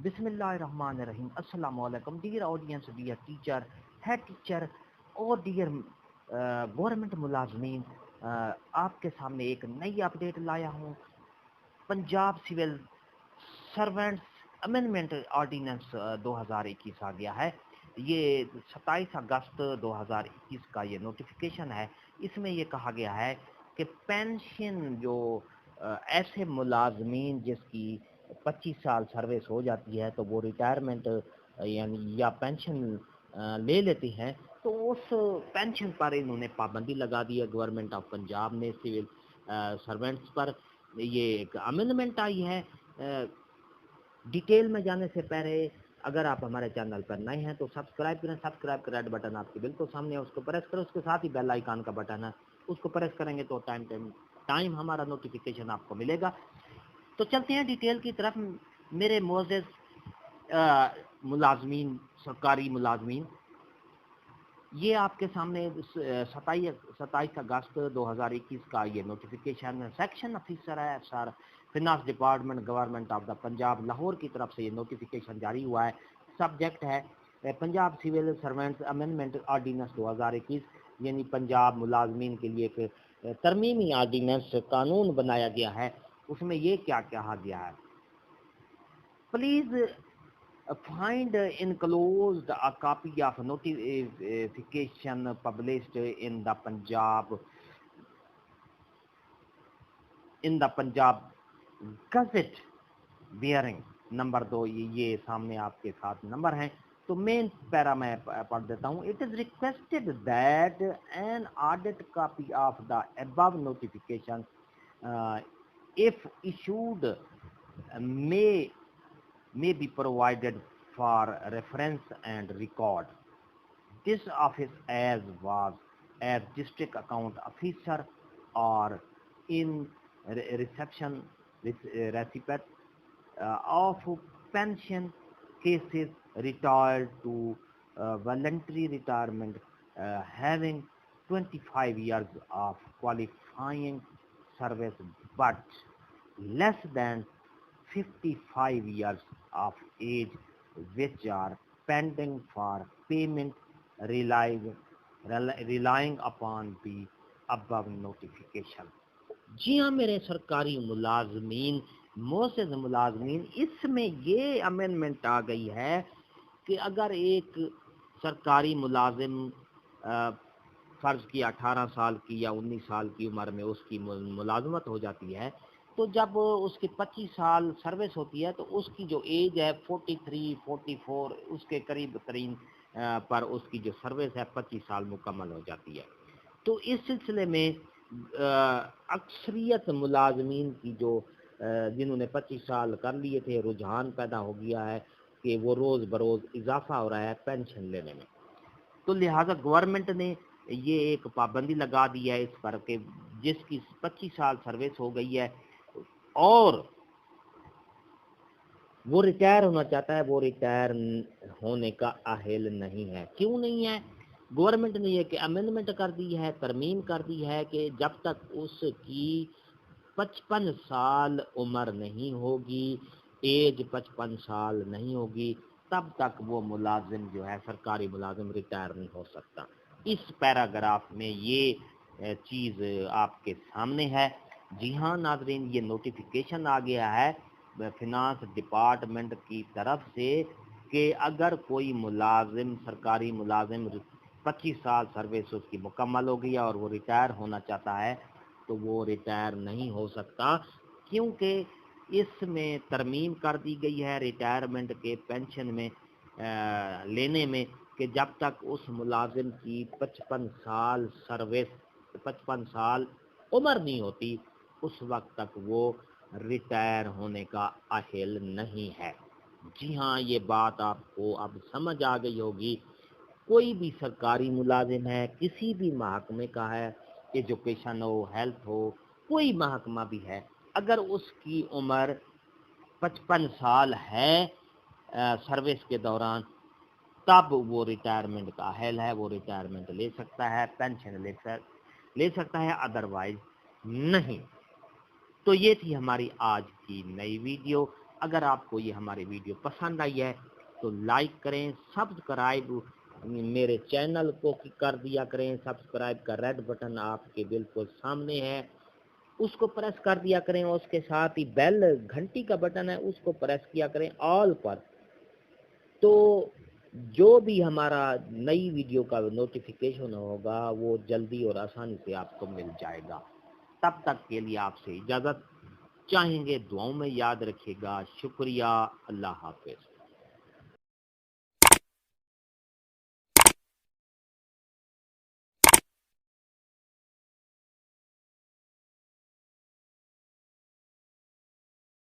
बिस्मिल्लाहिर्रहमानिर्रहीम। अस्सलाम वालेकुम dear audience, dear teacher, head teacher और डियर गवर्नमेंट मुलाजमीन, आपके सामने एक नई अपडेट लाया हूँ। Punjab civil servants amendment ordinance 2021 आ गया है। ये 27 अगस्त 2021 का ये नोटिफिकेशन है। इसमें ये कहा गया है कि पेंशन जो ऐसे मुलाजमीन जिसकी 25 साल सर्विस हो जाती है तो वो रिटायरमेंट यानी या पेंशन ले लेती हैं, तो उस पेंशन पर इन्होंने पाबंदी लगा दी है गवर्नमेंट ऑफ पंजाब ने सिविल सर्वेंट्स पर। ये एक अमेंडमेंट आई है। डिटेल में जाने से पहले अगर आप हमारे चैनल पर नए हैं तो सब्सक्राइब करें। सब्सक्राइब का रेड बटन आपके बिल्कुल सामने है, उसको प्रेस करें। उसके साथ ही बेल आइकन का बटन है, उसको प्रेस करेंगे तो टाइम हमारा नोटिफिकेशन आपको मिलेगा। तो चलते हैं डिटेल की तरफ। मेरे मोअज़्ज़ज़ मुलाजमीन, सरकारी मुलाजमीन, ये आपके सामने 27 अगस्त 2021 का ये नोटिफिकेशन सेक्शन ऑफिसर है sir finance department government of the Punjab Lahore की तरफ से ये नोटिफिकेशन जारी हुआ है। सब्जेक्ट है Punjab civil servants amendment ordinance 2021, यानी पंजाब मुलाजमीन के लिए एक तरमीमी ऑर्डिनेंस कानून बनाया गया है। उसमें ये क्या कहा गया है, please find enclosed a copy of notification published in the Punjab gazette bearing number 2। ये सामने आपके साथ नंबर हैं। तो मेन पैरा मैं पढ़ देता हूँ। It is requested that an audit copy of the above notification if issued may be provided for reference and record. This office was as district account officer or in reception recipient of pension cases retired to voluntary retirement having 25 years of qualifying service but less than 55 years of age which are pending for payment relying upon the above notification। जी हाँ मेरे सरकारी मुलाजमीन, मोअज़्ज़ज़ मुलाजमीन, इसमें ये amendment आ गई है कि अगर एक सरकारी मुलाजिम फ़र्ज़ की 18 साल की या 19 साल की उम्र में उसकी मुलाजमत हो जाती है, तो जब उसकी 25 साल सर्विस होती है तो उसकी जो एज है 43, 44 उसके करीब तरीन पर उसकी जो सर्विस है 25 साल मुकम्मल हो जाती है। तो इस सिलसिले में अक्सरियत मुलाजमीन की जो जिन्होंने 25 साल कर लिए थे, रुझान पैदा हो गया है कि वो रोज़ बरोज़ इजाफा हो रहा है पेंशन लेने में। तो लिहाजा गवर्नमेंट ने ये एक पाबंदी लगा दी है इस पर कि जिसकी 25 साल सर्विस हो गई है और वो रिटायर होना चाहता है, वो रिटायर होने का अहल नहीं है। क्यों नहीं है? गवर्नमेंट ने ये कि अमेंडमेंट कर दी है, तरमीम कर दी है कि जब तक उसकी 55 साल उम्र नहीं होगी, एज 55 साल नहीं होगी, तब तक वो मुलाजिम जो है सरकारी मुलाजिम रिटायर नहीं हो सकता। इस पैराग्राफ में ये चीज़ आपके सामने है। जी हाँ नाज़रीन, ये नोटिफिकेशन आ गया है फिनांस डिपार्टमेंट की तरफ से कि अगर कोई मुलाजिम सरकारी मुलाजिम 25 साल सर्विस उसकी मुकम्मल हो गई और वो रिटायर होना चाहता है तो वो रिटायर नहीं हो सकता, क्योंकि इसमें तरमीम कर दी गई है रिटायरमेंट के पेंशन में लेने में कि जब तक उस मुलाजिम की 55 साल सर्विस 55 साल उम्र नहीं होती उस वक्त तक वो रिटायर होने का अहल नहीं है। जी हाँ, ये बात आपको अब समझ आ गई होगी। कोई भी सरकारी मुलाजिम है, किसी भी महकमे का है, एजुकेशन हो, हेल्थ हो, कोई महकमा भी है, अगर उसकी उम्र 55 साल है सर्विस के दौरान, तब वो रिटायरमेंट का अहल है, वो रिटायरमेंट ले सकता है, पेंशन ले सकता है, अदरवाइज नहीं। तो ये थी हमारी आज की नई वीडियो। اگر آپ کو یہ ہماری ویڈیو پسند آئی ہے تو لائک کریں، سبسکرائب میرے چینل کو کر دیا کریں، سبسکرائب کا ریڈ بٹن آپ کے بالکل سامنے ہے، اس کو پریس کر دیا کریں، اور اس کے ساتھ ہی بیل گھنٹی کا بٹن ہے اس کو پریس کیا کریں آل پر، تو جو بھی ہمارا نئی ویڈیو کا نوٹیفیکیشن ہوگا وہ جلدی اور آسانی سے آپ کو مل جائے گا۔ تب تک کے لیے آپ سے اجازت چاہیں گے، دعاؤں میں یاد رکھیے گا۔ شکریہ، اللہ حافظ۔